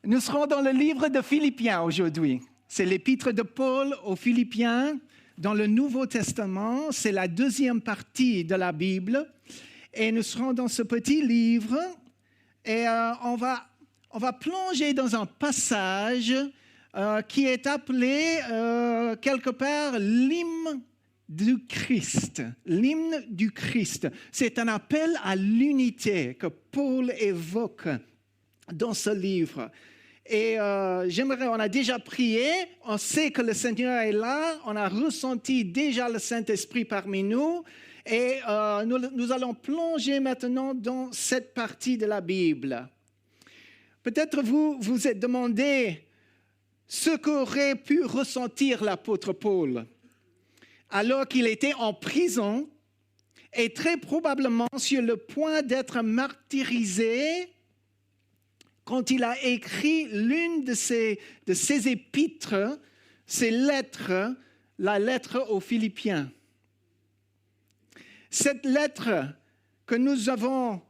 Nous serons dans le livre de Philippiens aujourd'hui. C'est l'épître de Paul aux Philippiens dans le Nouveau Testament. C'est la deuxième partie de la Bible. Et nous serons dans ce petit livre et on va plonger dans un passage qui est appelé quelque part l'hymne du Christ. L'hymne du Christ. C'est un appel à l'unité que Paul évoque dans ce livre. Et on a déjà prié, on sait que le Seigneur est là, on a ressenti déjà le Saint-Esprit parmi nous. Et nous allons plonger maintenant dans cette partie de la Bible. Peut-être vous êtes demandé ce qu'aurait pu ressentir l'apôtre Paul alors qu'il était en prison et très probablement sur le point d'être martyrisé quand il a écrit l'une de ses épîtres, ses lettres, la lettre aux Philippiens. Cette lettre que nous avons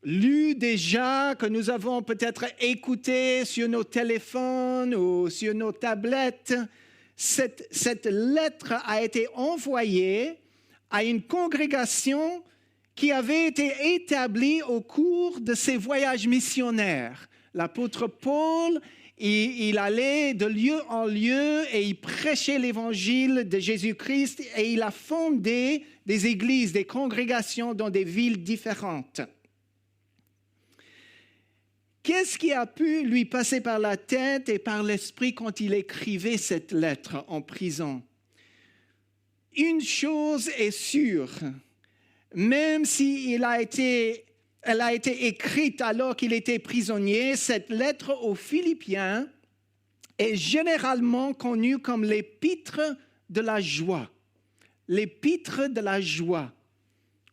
lue déjà, que nous avons peut-être écoutée sur nos téléphones ou sur nos tablettes, cette lettre a été envoyée à une congrégation qui avait été établie au cours de ses voyages missionnaires. L'apôtre Paul, il allait de lieu en lieu et il prêchait l'évangile de Jésus-Christ et il a fondé des églises, des congrégations dans des villes différentes. Qu'est-ce qui a pu lui passer par la tête et par l'esprit quand il écrivait cette lettre en prison? Une chose est sûre, même si elle a été écrite alors qu'il était prisonnier, cette lettre aux Philippiens est généralement connue comme l'épître de la joie. L'épître de la joie.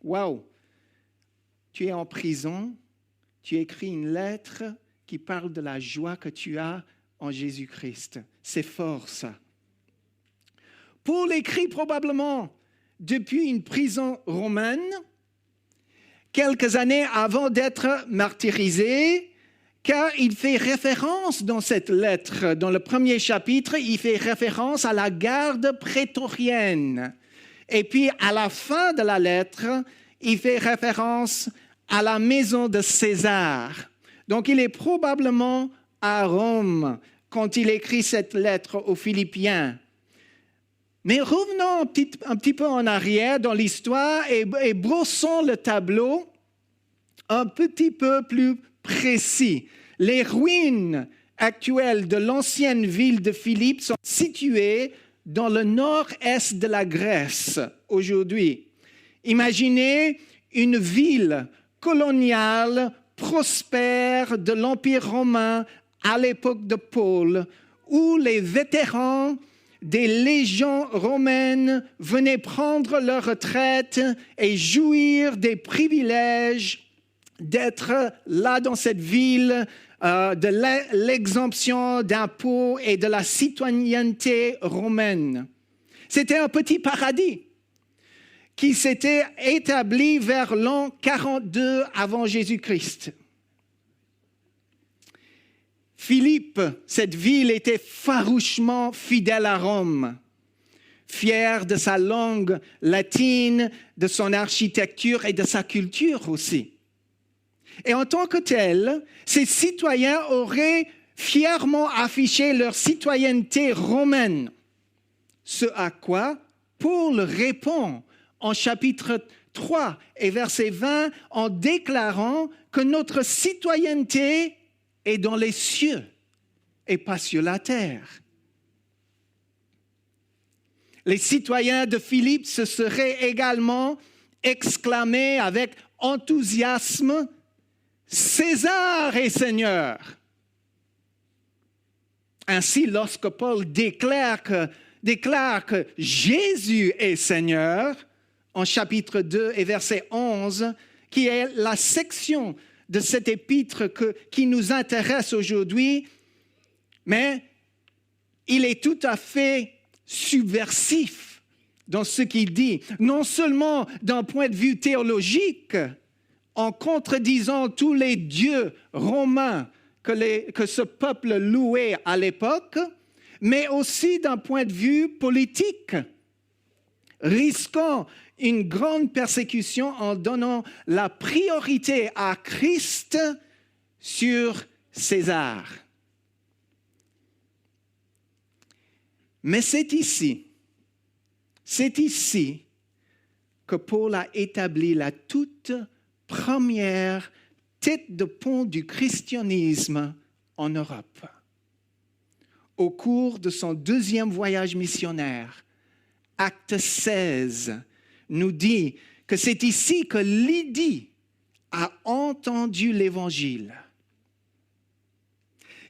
Waouh! Tu es en prison, tu écris une lettre qui parle de la joie que tu as en Jésus-Christ. C'est fort ça. Paul écrit probablement depuis une prison romaine, quelques années avant d'être martyrisé, car il fait référence dans cette lettre, dans le premier chapitre, il fait référence à la garde prétorienne. Et puis à la fin de la lettre, il fait référence à la maison de César. Donc il est probablement à Rome quand il écrit cette lettre aux Philippiens. Mais revenons un petit peu en arrière dans l'histoire et brossons le tableau un petit peu plus précis. Les ruines actuelles de l'ancienne ville de Philippe sont situées dans le nord-est de la Grèce aujourd'hui. Imaginez une ville coloniale, prospère de l'Empire romain à l'époque de Paul, où les vétérans des légions romaines venaient prendre leur retraite et jouir des privilèges d'être là dans cette ville, de l'exemption d'impôts et de la citoyenneté romaine. C'était un petit paradis qui s'était établi vers l'an 42 avant Jésus-Christ. Philippe, cette ville était farouchement fidèle à Rome, fière de sa langue latine, de son architecture et de sa culture aussi. Et en tant que tel, ces citoyens auraient fièrement affiché leur citoyenneté romaine. Ce à quoi Paul répond en chapitre 3 et verset 20 en déclarant que notre citoyenneté est dans les cieux et pas sur la terre. Les citoyens de Philippe se seraient également exclamés avec enthousiasme « César est Seigneur ». Ainsi, lorsque Paul déclare que Jésus est Seigneur, en chapitre 2 et verset 11, qui est la section de cet épître qui nous intéresse aujourd'hui, mais il est tout à fait subversif dans ce qu'il dit, non seulement d'un point de vue théologique, en contredisant tous les dieux romains que ce peuple louait à l'époque, mais aussi d'un point de vue politique, risquant une grande persécution en donnant la priorité à Christ sur César. Mais c'est ici que Paul a établi la toute première tête de pont du christianisme en Europe. Au cours de son deuxième voyage missionnaire, Acte 16 nous dit que c'est ici que Lydie a entendu l'Évangile,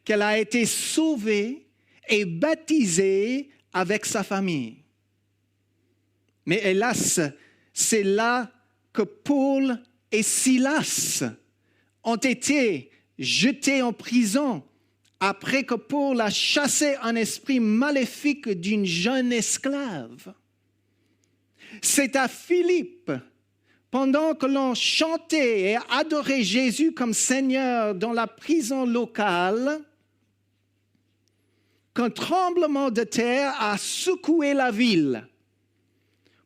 qu'elle a été sauvée et baptisée avec sa famille. Mais hélas, c'est là que Paul et Silas ont été jetés en prison après que Paul a chassé un esprit maléfique d'une jeune esclave. C'est à Philippe, pendant que l'on chantait et adorait Jésus comme Seigneur dans la prison locale, qu'un tremblement de terre a secoué la ville,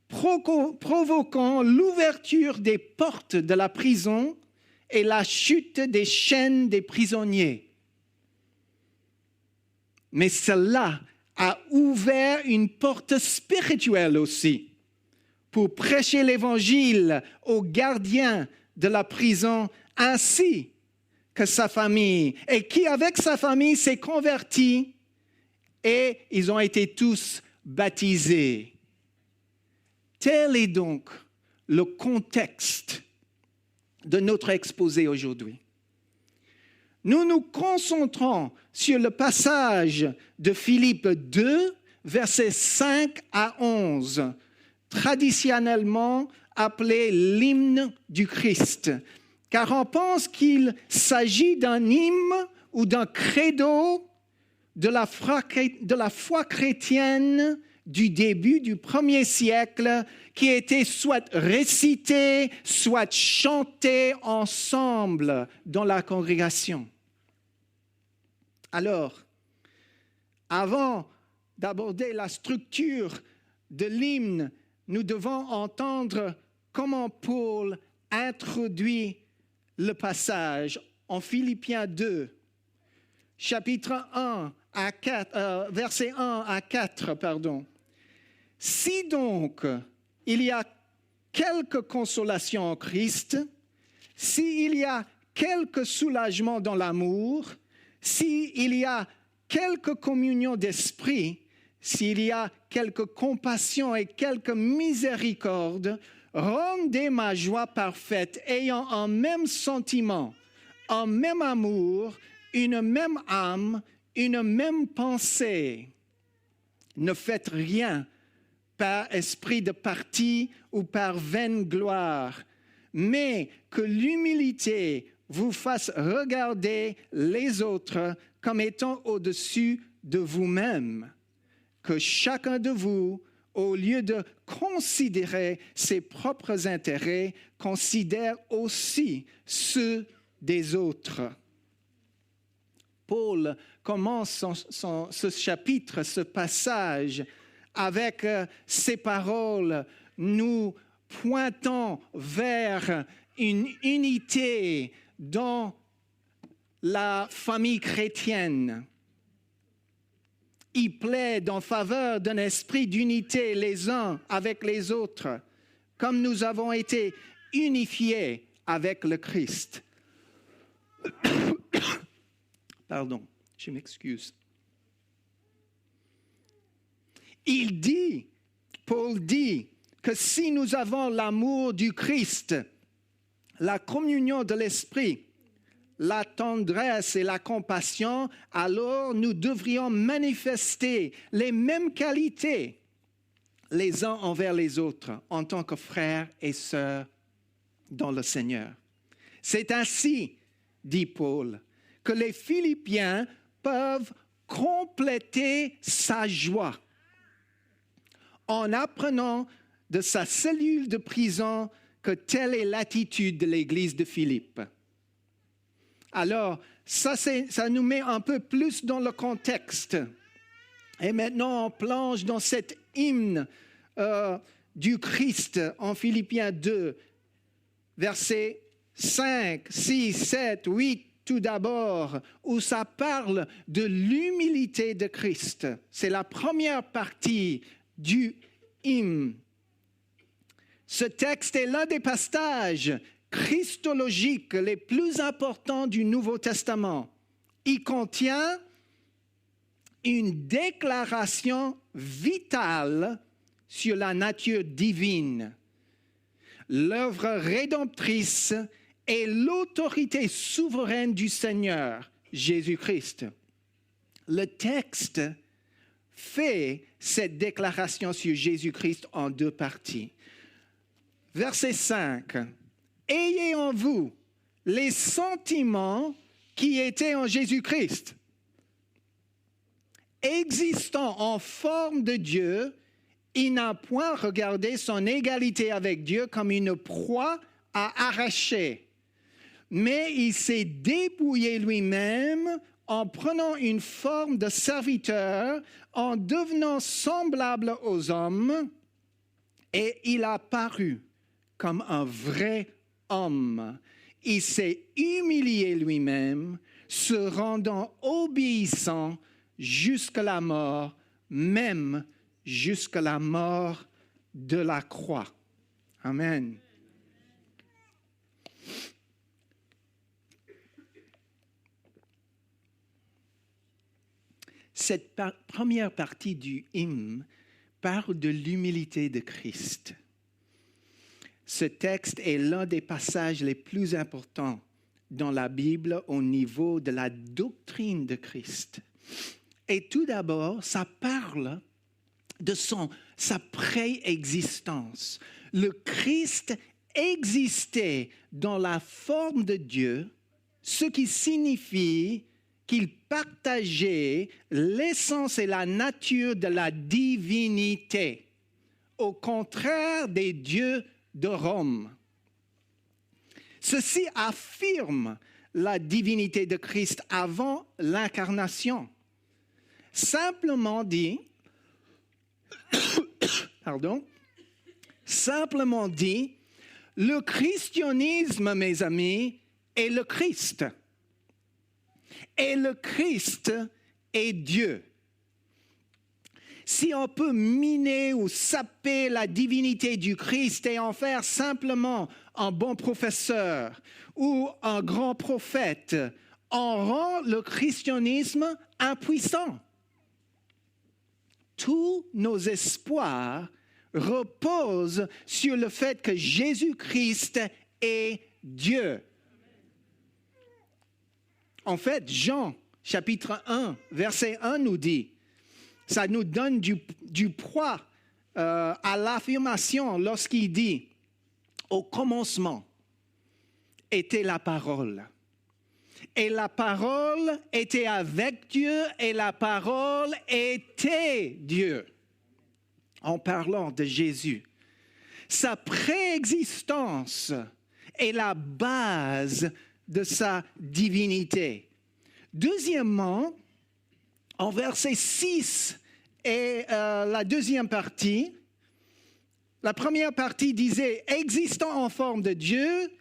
provoquant l'ouverture des portes de la prison et la chute des chaînes des prisonniers. Mais cela a ouvert une porte spirituelle aussi pour prêcher l'Évangile aux gardiens de la prison ainsi que sa famille, et qui avec sa famille s'est converti et ils ont été tous baptisés. Tel est donc le contexte de notre exposé aujourd'hui. Nous nous concentrons sur le passage de Philippe 2, versets 5 à 11, traditionnellement appelé l'hymne du Christ, car on pense qu'il s'agit d'un hymne ou d'un credo de la foi chrétienne du début du 1er siècle qui était soit récité, soit chanté ensemble dans la congrégation. Alors, avant d'aborder la structure de l'hymne, nous devons entendre comment Paul introduit le passage en Philippiens 2, chapitre 1 à 4, verset 1 à 4, pardon. Si donc il y a quelque consolation en Christ, s'il y a quelque soulagement dans l'amour, s'il y a quelque communion d'esprit, s'il y a quelque compassion et quelque miséricorde, rendez ma joie parfaite, ayant un même sentiment, un même amour, une même âme, une même pensée. Ne faites rien par esprit de parti ou par vaine gloire, mais que l'humilité vous fasse regarder les autres comme étant au-dessus de vous-même. Que chacun de vous, au lieu de considérer ses propres intérêts, considère aussi ceux des autres. Paul commence ce chapitre, ce passage, avec ces paroles, nous pointant vers une unité dans la famille chrétienne. Il plaide en faveur d'un esprit d'unité les uns avec les autres, comme nous avons été unifiés avec le Christ. Pardon, je m'excuse. Paul dit que si nous avons l'amour du Christ, la communion de l'Esprit, la tendresse et la compassion, alors nous devrions manifester les mêmes qualités les uns envers les autres en tant que frères et sœurs dans le Seigneur. C'est ainsi, dit Paul, que les Philippiens peuvent compléter sa joie en apprenant de sa cellule de prison que telle est l'attitude de l'église de Philippe. Alors, ça nous met un peu plus dans le contexte. Et maintenant, on plonge dans cet hymne du Christ en Philippiens 2, versets 5, 6, 7, 8, tout d'abord, où ça parle de l'humilité de Christ. C'est la première partie du hymne. Ce texte est l'un des passages christologiques les plus importants du Nouveau Testament. Il contient une déclaration vitale sur la nature divine, l'œuvre rédemptrice et l'autorité souveraine du Seigneur, Jésus-Christ. Le texte fait cette déclaration sur Jésus-Christ en deux parties. Verset 5. « Ayez en vous les sentiments qui étaient en Jésus-Christ, existant en forme de Dieu, il n'a point regardé son égalité avec Dieu comme une proie à arracher, mais il s'est dépouillé lui-même en prenant une forme de serviteur, en devenant semblable aux hommes, et il a paru comme un vrai homme. Il s'est humilié lui-même, se rendant obéissant jusqu'à la mort, même jusqu'à la mort de la croix. » Amen. Cette première partie du hymne parle de l'humilité de Christ. Ce texte est l'un des passages les plus importants dans la Bible au niveau de la doctrine de Christ. Et tout d'abord, ça parle de sa préexistence. Le Christ existait dans la forme de Dieu, ce qui signifie qu'il partageait l'essence et la nature de la divinité, au contraire des dieux de Rome. Ceci affirme la divinité de Christ avant l'incarnation. Simplement dit, le christianisme, mes amis, est le Christ. Et le Christ est Dieu. Si on peut miner ou saper la divinité du Christ et en faire simplement un bon professeur ou un grand prophète, on rend le christianisme impuissant. Tous nos espoirs reposent sur le fait que Jésus-Christ est Dieu. En fait, Jean, chapitre 1, verset 1 nous dit, ça nous donne du poids à l'affirmation lorsqu'il dit, au commencement était la parole. Et la parole était avec Dieu et la parole était Dieu. En parlant de Jésus, sa préexistence est la base de sa divinité. Deuxièmement, en verset 6 et la deuxième partie, la première partie disait « existant en forme de Dieu »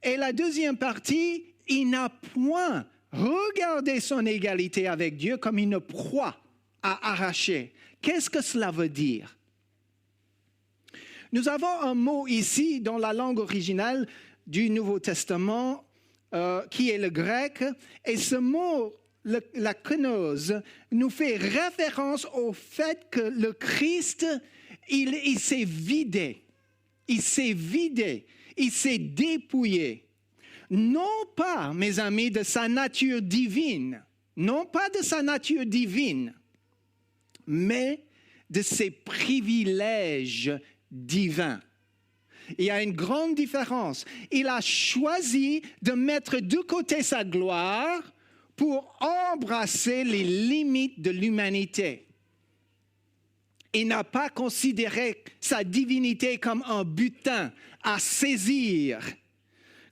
et la deuxième partie « il n'a point regardé son égalité avec Dieu comme une proie à arracher ». Qu'est-ce que cela veut dire? Nous avons un mot ici dans la langue originale du Nouveau Testament qui est le grec, et ce mot, la kenosis, nous fait référence au fait que le Christ, il s'est vidé, il s'est dépouillé. Non pas, mes amis, de sa nature divine, mais de ses privilèges divins. Il y a une grande différence. Il a choisi de mettre de côté sa gloire pour embrasser les limites de l'humanité. Il n'a pas considéré sa divinité comme un butin à saisir,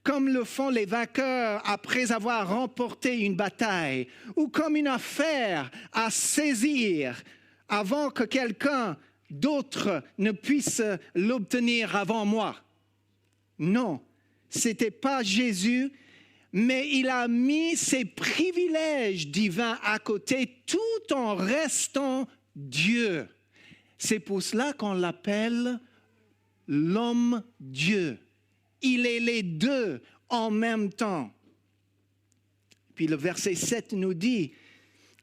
comme le font les vainqueurs après avoir remporté une bataille, ou comme une affaire à saisir avant que quelqu'un d'autre ne puisse l'obtenir avant moi. Non, ce n'était pas Jésus, mais il a mis ses privilèges divins à côté tout en restant Dieu. C'est pour cela qu'on l'appelle l'homme-dieu. Il est les deux en même temps. Puis le verset 7 nous dit,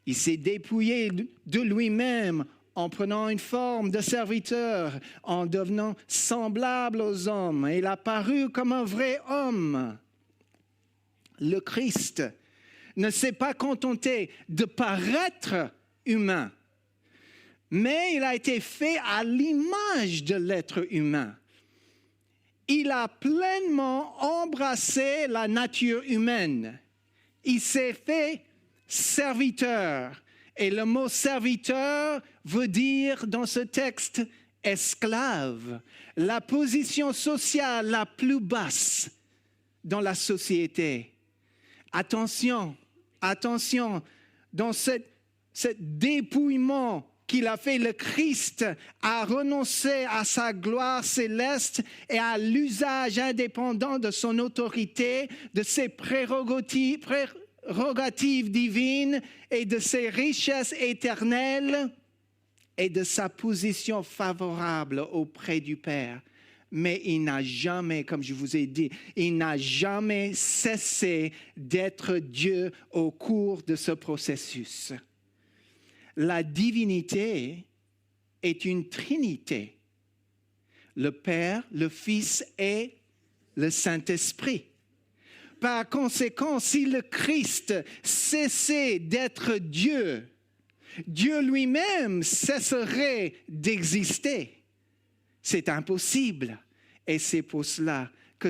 il s'est dépouillé de lui-même en prenant une forme de serviteur, en devenant semblable aux hommes. Il a paru comme un vrai homme. Le Christ ne s'est pas contenté de paraître humain, mais il a été fait à l'image de l'être humain. Il a pleinement embrassé la nature humaine. Il s'est fait serviteur. Et le mot serviteur veut dire dans ce texte esclave, la position sociale la plus basse dans la société. Attention, dans ce dépouillement qu'il a fait, le Christ a renoncé à sa gloire céleste et à l'usage indépendant de son autorité, de ses prérogatives divines et de ses richesses éternelles et de sa position favorable auprès du Père. Mais il n'a jamais, comme je vous ai dit, il n'a jamais cessé d'être Dieu au cours de ce processus. La divinité est une trinité. Le Père, le Fils et le Saint-Esprit. Par conséquent, si le Christ cessait d'être Dieu, Dieu lui-même cesserait d'exister. C'est impossible. Et c'est pour cela que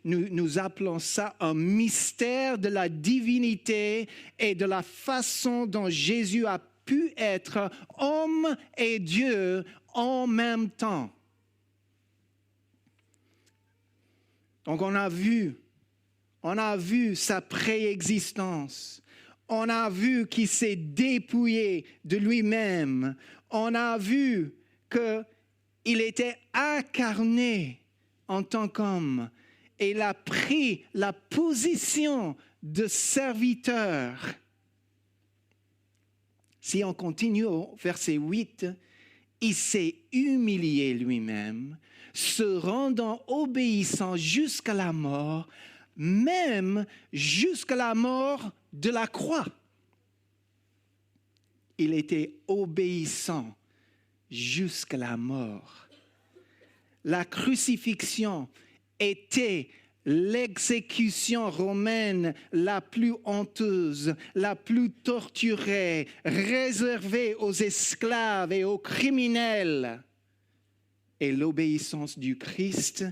nous appelons ça un mystère de la divinité et de la façon dont Jésus a pu être homme et Dieu en même temps. Donc on a vu sa préexistence. On a vu qu'il s'est dépouillé de lui-même. On a vu qu'il était incarné en tant qu'homme. Et il a pris la position de serviteur. Si on continue au verset 8, il s'est humilié lui-même, se rendant obéissant jusqu'à la mort, même jusqu'à la mort de la croix. Il était obéissant jusqu'à la mort. La crucifixion était l'exécution romaine la plus honteuse, la plus torturée, réservée aux esclaves et aux criminels. Et l'obéissance du Christ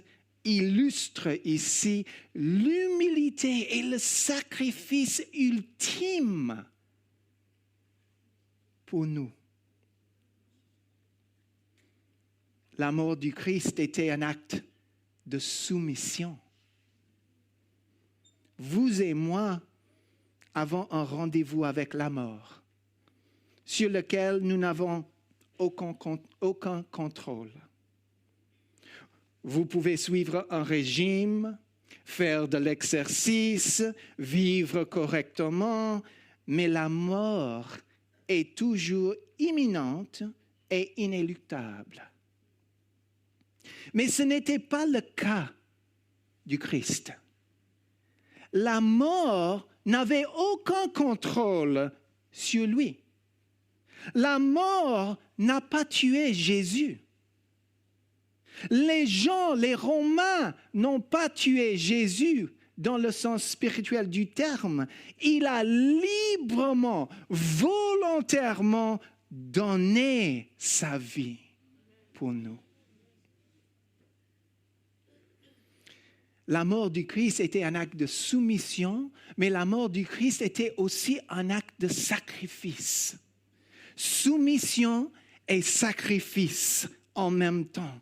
illustre ici l'humilité et le sacrifice ultime pour nous. La mort du Christ était un acte de soumission. Vous et moi avons un rendez-vous avec la mort, sur lequel nous n'avons aucun contrôle. Vous pouvez suivre un régime, faire de l'exercice, vivre correctement, mais la mort est toujours imminente et inéluctable. Mais ce n'était pas le cas du Christ. La mort n'avait aucun contrôle sur lui. La mort n'a pas tué Jésus. Les Romains n'ont pas tué Jésus dans le sens spirituel du terme. Il a librement, volontairement donné sa vie pour nous. La mort du Christ était un acte de soumission, mais la mort du Christ était aussi un acte de sacrifice. Soumission et sacrifice en même temps.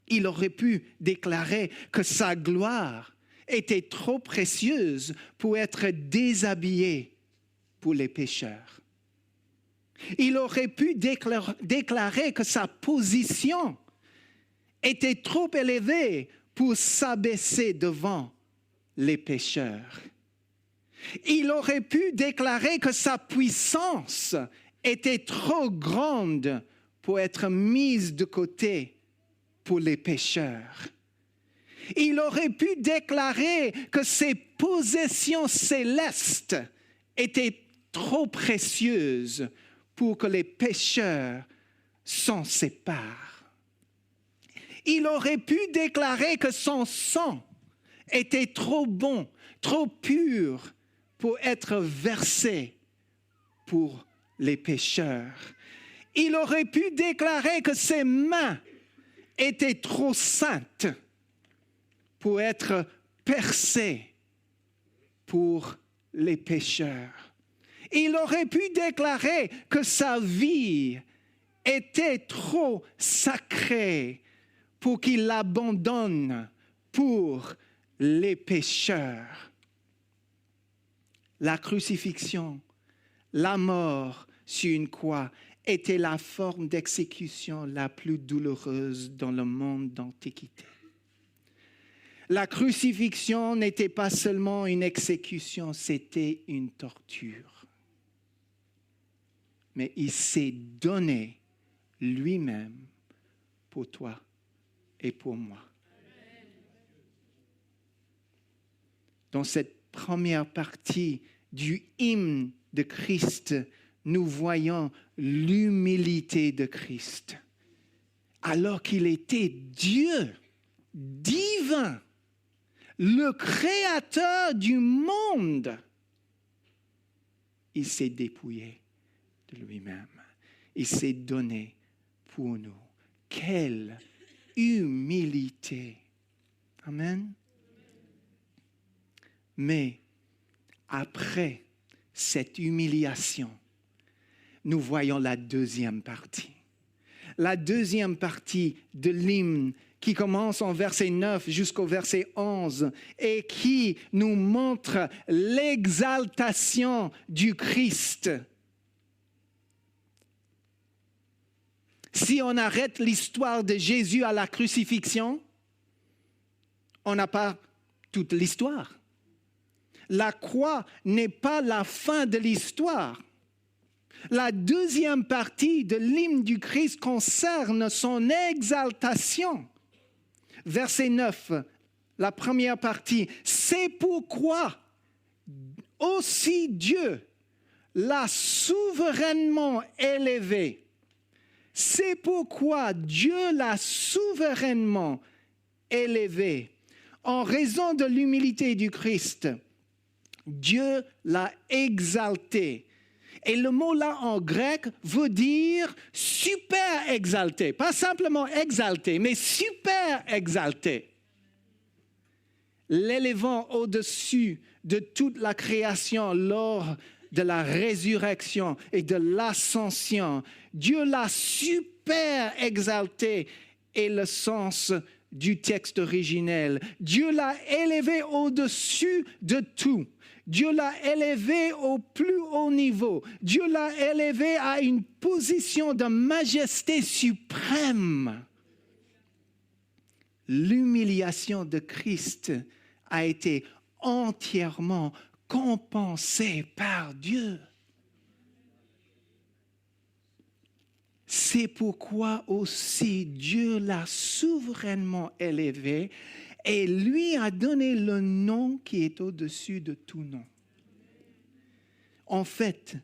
Il aurait pu déclarer que sa gloire était trop précieuse pour être déshabillé pour les pécheurs. Il aurait pu déclarer que sa position était trop élevée pour s'abaisser devant les pécheurs. Il aurait pu déclarer que sa puissance était trop grande pour être mise de côté pour les pécheurs. Il aurait pu déclarer que ses possessions célestes étaient trop précieuses pour que les pécheurs s'en séparent. Il aurait pu déclarer que son sang était trop bon, trop pur pour être versé pour les pécheurs. Il aurait pu déclarer que ses mains étaient trop saintes pour être percées pour les pécheurs. Il aurait pu déclarer que sa vie était trop sacrée pour qu'il l'abandonne pour les pécheurs. La crucifixion, la mort sur une croix était la forme d'exécution la plus douloureuse dans le monde d'Antiquité. La crucifixion n'était pas seulement une exécution, c'était une torture. Mais il s'est donné lui-même pour toi et pour moi. Dans cette première partie du hymne de Christ, nous voyons l'humilité de Christ. Alors qu'il était Dieu, divin, le créateur du monde, il s'est dépouillé de lui-même. Il s'est donné pour nous. Quelle humilité! Amen. Mais après cette humiliation, nous voyons la deuxième partie. La deuxième partie de l'hymne qui commence en verset 9 jusqu'au verset 11 et qui nous montre l'exaltation du Christ. Si on arrête l'histoire de Jésus à la crucifixion, on n'a pas toute l'histoire. La croix n'est pas la fin de l'histoire. La deuxième partie de l'hymne du Christ concerne son exaltation. Verset 9, la première partie. C'est pourquoi aussi Dieu l'a souverainement élevé. C'est pourquoi Dieu l'a souverainement élevé. En raison de l'humilité du Christ, Dieu l'a exalté. Et le mot là en grec veut dire super exalté. Pas simplement exalté, mais super exalté. L'élevant au-dessus de toute la création lors de la résurrection et de l'ascension. Dieu l'a super exalté est le sens du texte originel. Dieu l'a élevé au-dessus de tout. Dieu l'a élevé au plus haut niveau. Dieu l'a élevé à une position de majesté suprême. L'humiliation de Christ a été entièrement compensée par Dieu. C'est pourquoi aussi Dieu l'a souverainement élevé et lui a donné le nom qui est au-dessus de tout nom. En fait,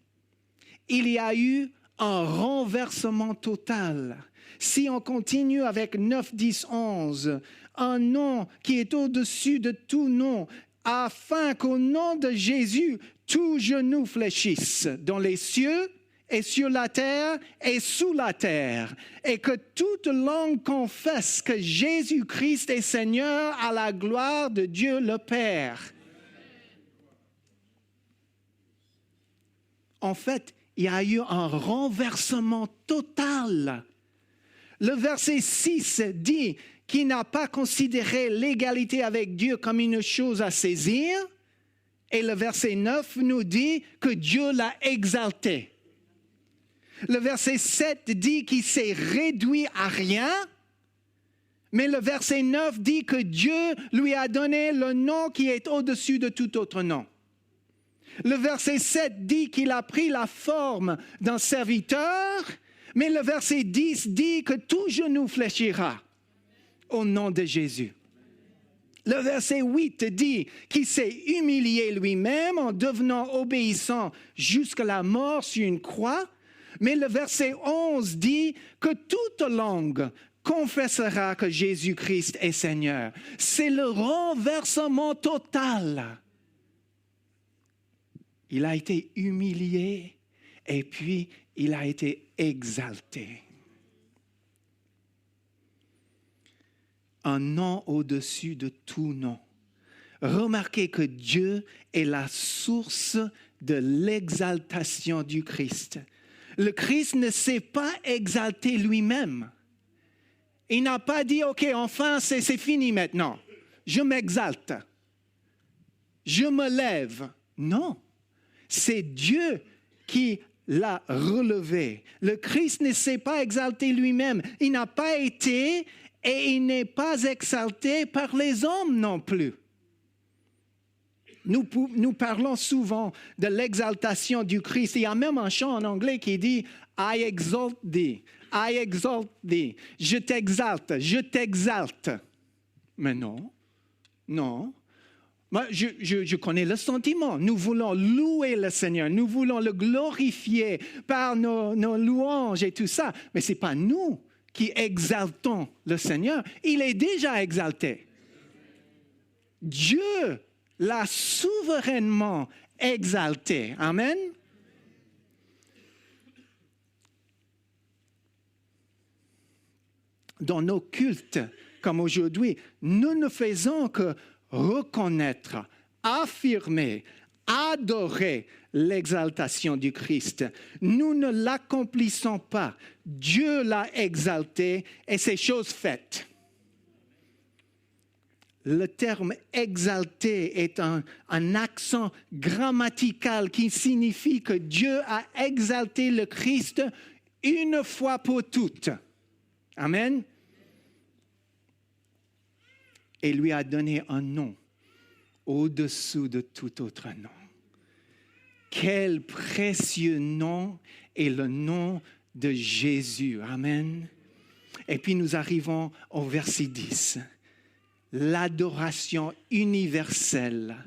il y a eu un renversement total. Si on continue avec 9, 10, 11, un nom qui est au-dessus de tout nom, afin qu'au nom de Jésus, tout genou fléchisse dans les cieux, et sur la terre et sous la terre, et que toute langue confesse que Jésus-Christ est Seigneur à la gloire de Dieu le Père. En fait, il y a eu un renversement total. Le verset 6 dit qu'il n'a pas considéré l'égalité avec Dieu comme une chose à saisir. Et le verset 9 nous dit que Dieu l'a exalté. Le verset 7 dit qu'il s'est réduit à rien. Mais le verset 9 dit que Dieu lui a donné le nom qui est au-dessus de tout autre nom. Le verset 7 dit qu'il a pris la forme d'un serviteur, mais le verset 10 dit que tout genou fléchira au nom de Jésus. Le verset 8 dit qu'il s'est humilié lui-même en devenant obéissant jusqu'à la mort sur une croix, mais le verset 11 dit que toute langue confessera que Jésus-Christ est Seigneur. C'est le renversement total. Il a été humilié et puis il a été exalté. Un nom au-dessus de tout nom. Remarquez que Dieu est la source de l'exaltation du Christ. Le Christ ne s'est pas exalté lui-même. Il n'a pas dit, OK, enfin, c'est fini maintenant. Je m'exalte. Je me lève. Non. C'est Dieu qui l'a relevé. Le Christ ne s'est pas exalté lui-même. Il n'a pas été et il n'est pas exalté par les hommes non plus. Nous parlons souvent de l'exaltation du Christ. Il y a même un chant en anglais qui dit « I exalt thee ». I exalt thee. Je t'exalte, je t'exalte. Mais non, non. Moi, je connais le sentiment. Nous voulons louer le Seigneur. Nous voulons le glorifier par nos louanges et tout ça. Mais ce n'est pas nous qui exaltons le Seigneur. Il est déjà exalté. Dieu l'a souverainement exalté. Amen. Dans nos cultes, comme aujourd'hui, nous ne faisons que reconnaître, affirmer, adorer l'exaltation du Christ. Nous ne l'accomplissons pas. Dieu l'a exalté et c'est chose faite. Le terme exalté est un accent grammatical qui signifie que Dieu a exalté le Christ une fois pour toutes. Amen. Et lui a donné un nom au-dessous de tout autre nom. Quel précieux nom est le nom de Jésus. Amen. Et puis nous arrivons au verset 10. L'adoration universelle.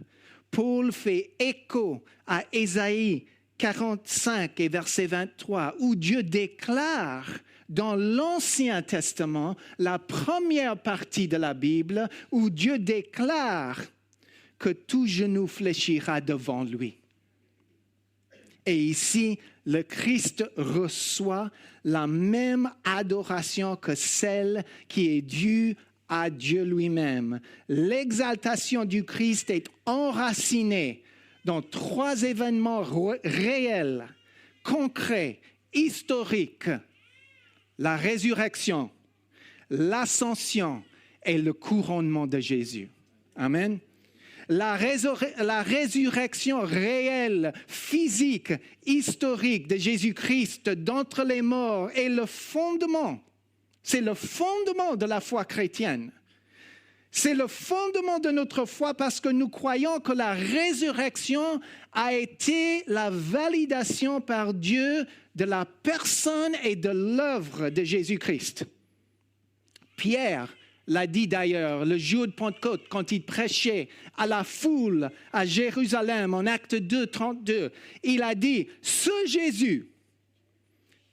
Paul fait écho à Ésaïe 45 et verset 23, où Dieu déclare dans l'Ancien Testament, la première partie de la Bible, où Dieu déclare que tout genou fléchira devant lui. Et ici, le Christ reçoit la même adoration que celle qui est due à Dieu lui-même. L'exaltation du Christ est enracinée dans 3 événements réels, concrets, historiques. La résurrection, l'ascension et le couronnement de Jésus. Amen. La résurrection réelle, physique, historique de Jésus-Christ d'entre les morts est le fondement. C'est le fondement de la foi chrétienne. C'est le fondement de notre foi parce que nous croyons que la résurrection a été la validation par Dieu de la personne et de l'œuvre de Jésus-Christ. Pierre l'a dit d'ailleurs le jour de Pentecôte quand il prêchait à la foule à Jérusalem en Actes 2, 32. Il a dit, ce Jésus,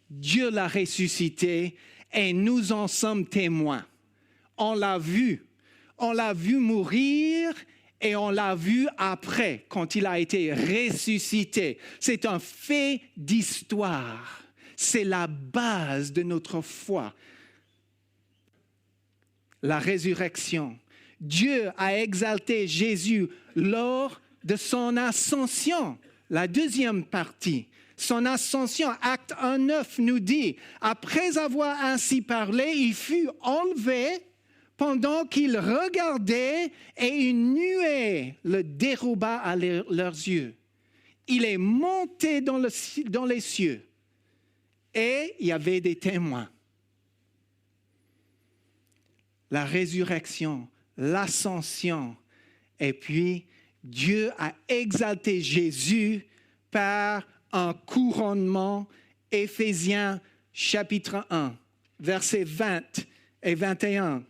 Dieu l'a ressuscité et nous en sommes témoins. On l'a vu mourir et on l'a vu après, quand il a été ressuscité. C'est un fait d'histoire. C'est la base de notre foi. La résurrection. Dieu a exalté Jésus lors de son ascension. La deuxième partie. Son ascension, acte 1:9 nous dit, après avoir ainsi parlé, il fut enlevé pendant qu'il regardait et une nuée le déroba à leurs yeux. Il est monté dans les cieux et il y avait des témoins. La résurrection, l'ascension, et puis Dieu a exalté Jésus par un couronnement. Éphésiens chapitre 1, versets 20 et 21.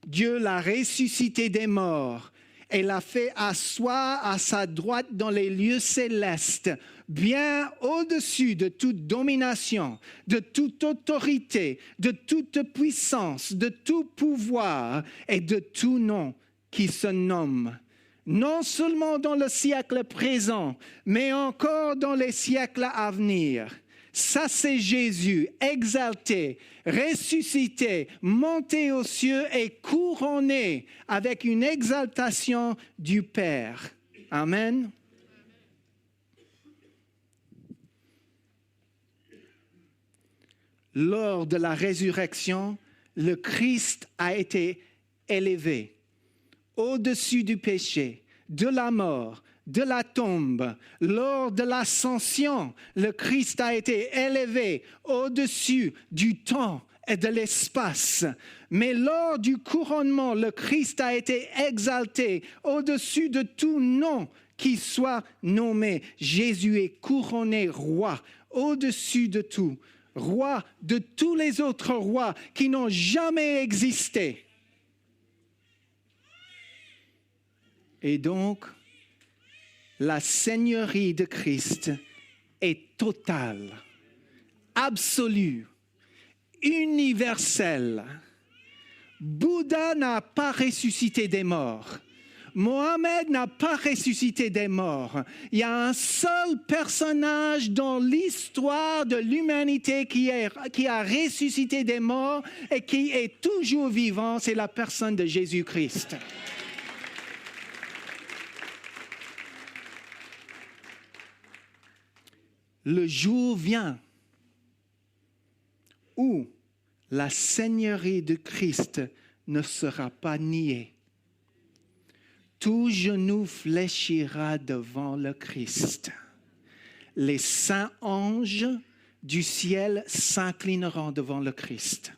Dieu l'a ressuscité des morts et l'a fait asseoir à sa droite dans les lieux célestes, bien au-dessus de toute domination, de toute autorité, de toute puissance, de tout pouvoir et de tout nom qui se nomme, non seulement dans le siècle présent, mais encore dans les siècles à venir. Ça, c'est Jésus, exalté, ressuscité, monté aux cieux et couronné avec une exaltation du Père. Amen. Lors de la résurrection, le Christ a été élevé au-dessus du péché, de la mort, de la tombe. Lors de l'ascension, le Christ a été élevé au-dessus du temps et de l'espace. Mais lors du couronnement, le Christ a été exalté au-dessus de tout nom qui soit nommé. Jésus est couronné roi au-dessus de tout, roi de tous les autres rois qui n'ont jamais existé. Et donc, la seigneurie de Christ est totale, absolue, universelle. Bouddha n'a pas ressuscité des morts. Mohammed n'a pas ressuscité des morts. Il y a un seul personnage dans l'histoire de l'humanité qui a ressuscité des morts et qui est toujours vivant, c'est la personne de Jésus-Christ. Le jour vient où la seigneurie de Christ ne sera pas niée. Tout genou fléchira devant le Christ. Les saints anges du ciel s'inclineront devant le Christ.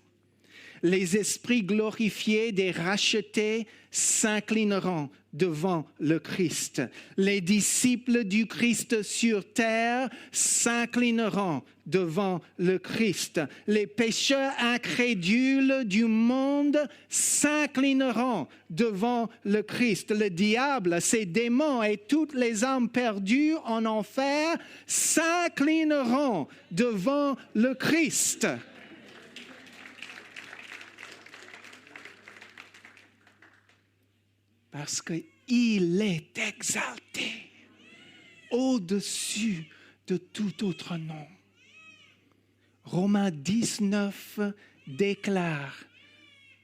Les esprits glorifiés des rachetés s'inclineront devant le Christ. Les disciples du Christ sur terre s'inclineront devant le Christ. Les pécheurs incrédules du monde s'inclineront devant le Christ. Le diable, ses démons et toutes les âmes perdues en enfer s'inclineront devant le Christ. Parce qu'il est exalté au-dessus de tout autre nom. Romains 19 déclare,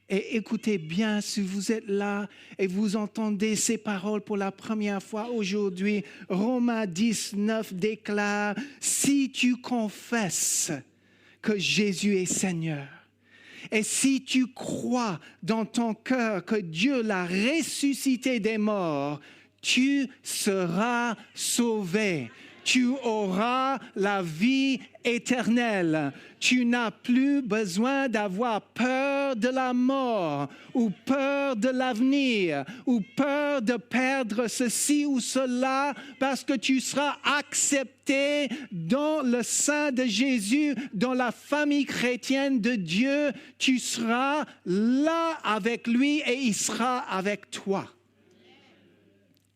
et écoutez bien si vous êtes là et vous entendez ces paroles pour la première fois aujourd'hui, Romains 19 déclare, si tu confesses que Jésus est Seigneur, et si tu crois dans ton cœur que Dieu l'a ressuscité des morts, tu seras sauvé. Tu auras la vie éternelle. Tu n'as plus besoin d'avoir peur de la mort ou peur de l'avenir ou peur de perdre ceci ou cela parce que tu seras accepté dans le sein de Jésus, dans la famille chrétienne de Dieu. Tu seras là avec lui et il sera avec toi.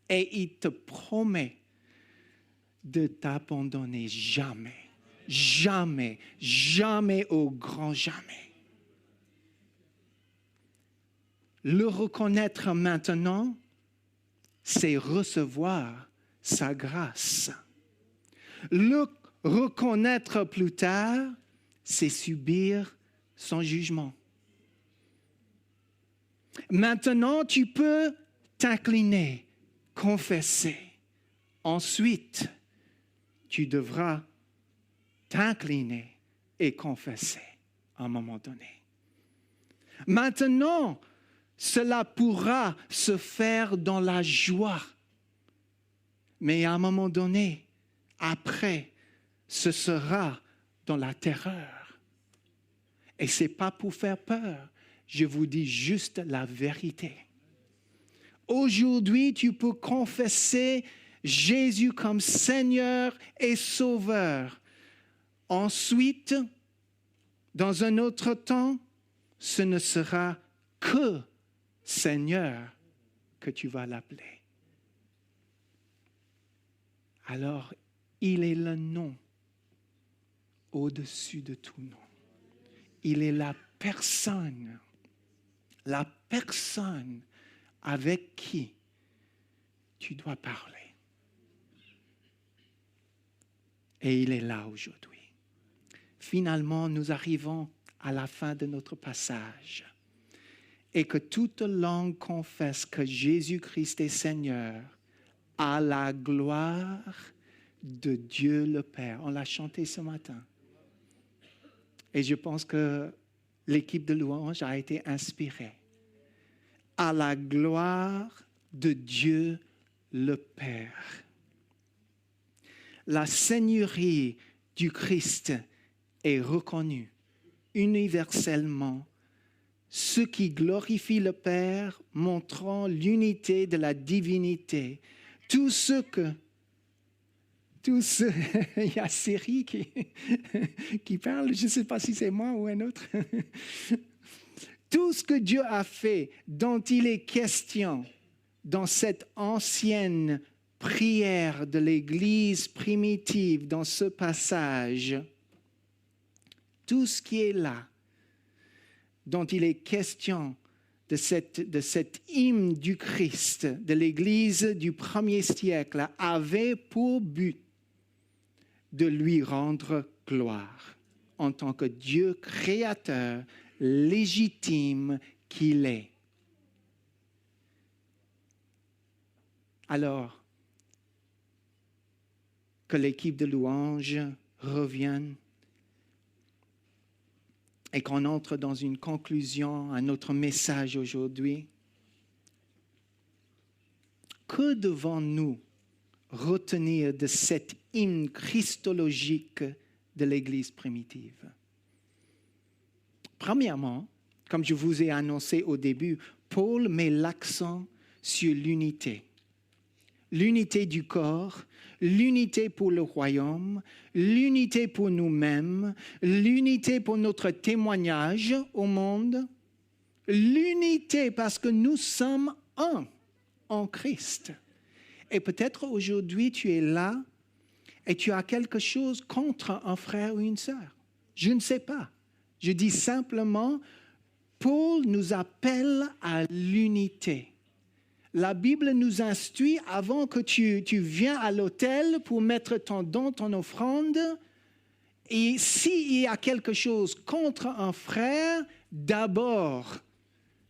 Et il te promet de t'abandonner jamais, jamais, jamais au grand jamais. Le reconnaître maintenant, c'est recevoir sa grâce. Le reconnaître plus tard, c'est subir son jugement. Maintenant, tu peux t'incliner, confesser. Ensuite, tu devras t'incliner et confesser à un moment donné. Maintenant, cela pourra se faire dans la joie. Mais à un moment donné, après, ce sera dans la terreur. Et ce n'est pas pour faire peur. Je vous dis juste la vérité. Aujourd'hui, tu peux confesser Jésus comme Seigneur et Sauveur. Ensuite, dans un autre temps, ce ne sera que Seigneur que tu vas l'appeler. Alors, il est le nom au-dessus de tout nom. Il est la personne avec qui tu dois parler. Et il est là aujourd'hui. Finalement, nous arrivons à la fin de notre passage. Et que toute langue confesse que Jésus-Christ est Seigneur, à la gloire de Dieu le Père. On l'a chanté ce matin. Et je pense que l'équipe de louange a été inspirée. À la gloire de Dieu le Père. La seigneurie du Christ est reconnue universellement, ce qui glorifie le Père, montrant l'unité de la divinité. Il y a Siri qui parle, je ne sais pas si c'est moi ou un autre. Tout ce que Dieu a fait, dont il est question dans cette ancienne prière de l'Église primitive, dans ce passage, tout ce qui est là, dont il est question de cet hymne du Christ, de l'Église du premier siècle, avait pour but de lui rendre gloire en tant que Dieu créateur légitime qu'il est. Alors, que l'équipe de louange revienne et qu'on entre dans une conclusion à notre message aujourd'hui. Que devons-nous retenir de cet hymne christologique de l'Église primitive? Premièrement, comme je vous ai annoncé au début, Paul met l'accent sur l'unité. L'unité du corps, l'unité pour le royaume, l'unité pour nous-mêmes, l'unité pour notre témoignage au monde, l'unité parce que nous sommes un en Christ. Et peut-être aujourd'hui tu es là et tu as quelque chose contre un frère ou une sœur. Je ne sais pas. Je dis simplement, Paul nous appelle à l'unité. La Bible nous instruit avant que tu viens à l'autel pour mettre ton don, ton offrande. Et s'il y a quelque chose contre un frère, d'abord,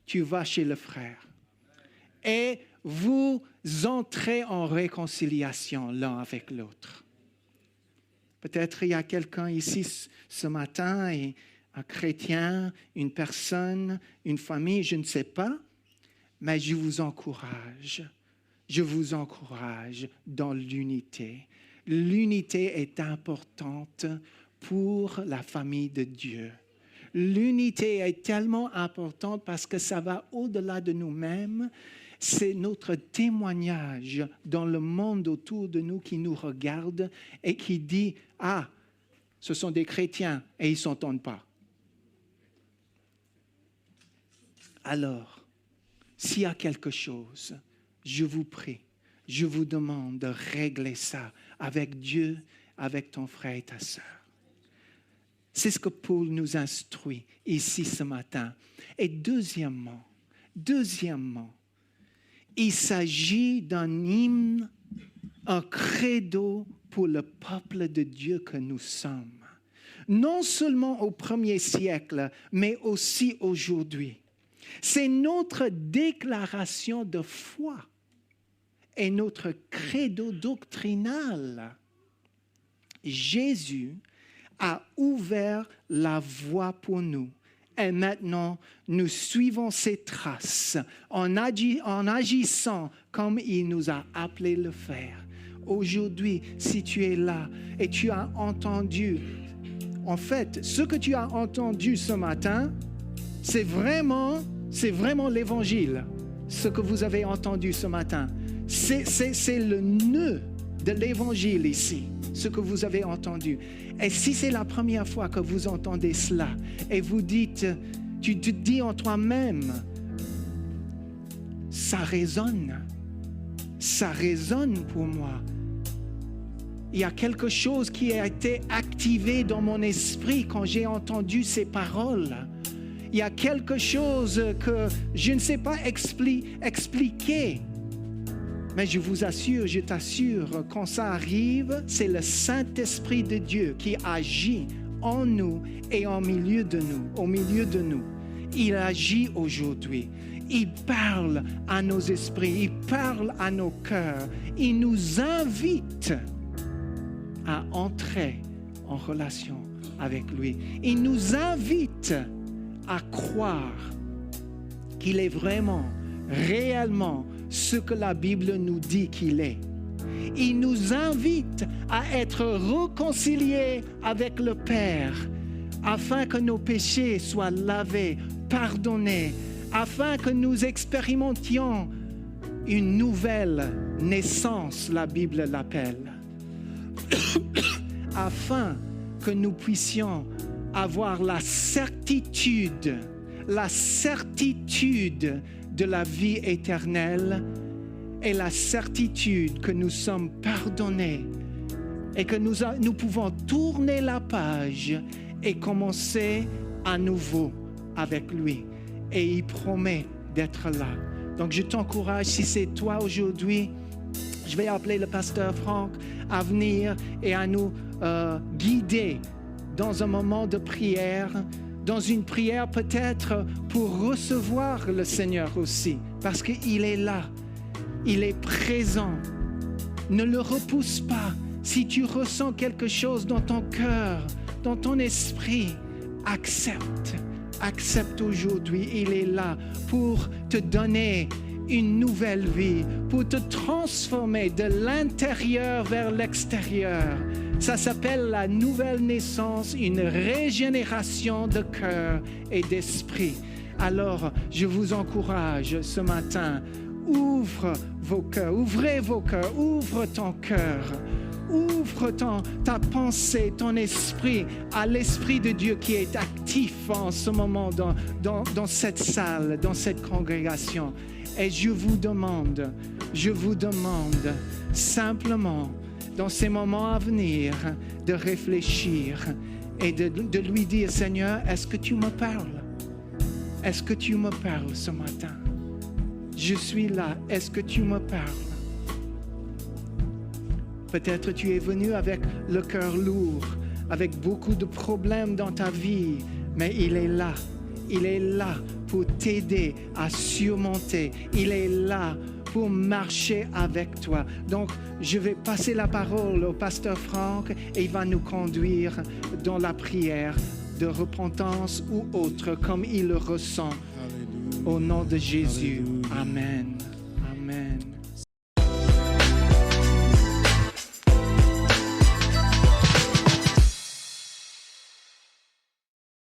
tu vas chez le frère. Et vous entrez en réconciliation l'un avec l'autre. Peut-être il y a quelqu'un ici ce matin, et un chrétien, une personne, une famille, je ne sais pas. Mais je vous encourage dans l'unité. L'unité est importante pour la famille de Dieu. L'unité est tellement importante parce que ça va au-delà de nous-mêmes. C'est notre témoignage dans le monde autour de nous qui nous regarde et qui dit « Ah, ce sont des chrétiens et ils ne s'entendent pas. » Alors, s'il y a quelque chose, je vous prie, je vous demande de régler ça avec Dieu, avec ton frère et ta sœur. C'est ce que Paul nous instruit ici ce matin. Et deuxièmement, il s'agit d'un hymne, un credo pour le peuple de Dieu que nous sommes. Non seulement au premier siècle, mais aussi aujourd'hui. C'est notre déclaration de foi et notre credo doctrinal. Jésus a ouvert la voie pour nous. Et maintenant, nous suivons ses traces en agissant comme il nous a appelés le faire. Aujourd'hui, si tu es là et tu as entendu, en fait, ce que tu as entendu ce matin, c'est vraiment l'évangile, ce que vous avez entendu ce matin. C'est le nœud de l'évangile ici, ce que vous avez entendu. Et si c'est la première fois que vous entendez cela, et vous dites, tu te dis en toi-même, ça résonne pour moi. Il y a quelque chose qui a été activé dans mon esprit quand j'ai entendu ces paroles. Il y a quelque chose que je ne sais pas expliquer. Mais je vous assure, je t'assure, quand ça arrive, c'est le Saint-Esprit de Dieu qui agit en nous et au milieu de nous. Il agit aujourd'hui. Il parle à nos esprits, il parle à nos cœurs. Il nous invite à entrer en relation avec lui. Il nous invite à croire qu'il est vraiment, réellement ce que la Bible nous dit qu'il est. Il nous invite à être réconciliés avec le Père afin que nos péchés soient lavés, pardonnés, afin que nous expérimentions une nouvelle naissance, la Bible l'appelle, afin que nous puissions avoir la certitude de la vie éternelle et la certitude que nous sommes pardonnés et que nous pouvons tourner la page et commencer à nouveau avec lui. Et il promet d'être là. Donc je t'encourage, si c'est toi aujourd'hui, je vais appeler le pasteur Franck à venir et à nous guider dans un moment de prière, dans une prière peut-être pour recevoir le Seigneur aussi, parce qu'il est là, il est présent. Ne le repousse pas. Si tu ressens quelque chose dans ton cœur, dans ton esprit, accepte aujourd'hui. Il est là pour te donner une nouvelle vie, pour te transformer de l'intérieur vers l'extérieur. Ça s'appelle la nouvelle naissance, une régénération de cœur et d'esprit. Alors, je vous encourage ce matin, ouvrez vos cœurs, ouvre ton cœur, ouvre ta pensée, ton esprit à l'Esprit de Dieu qui est actif en ce moment dans cette salle, dans cette congrégation. Et je vous demande simplement, dans ces moments à venir, de réfléchir et de lui dire, Seigneur, est-ce que tu me parles? Est-ce que tu me parles ce matin? Je suis là, est-ce que tu me parles? Peut-être tu es venu avec le cœur lourd, avec beaucoup de problèmes dans ta vie, mais il est là. Il est là pour t'aider à surmonter. Il est là pour marcher avec toi. Donc, je vais passer la parole au pasteur Franck et il va nous conduire dans la prière de repentance ou autre, comme il le ressent. Au nom de Jésus. Amen.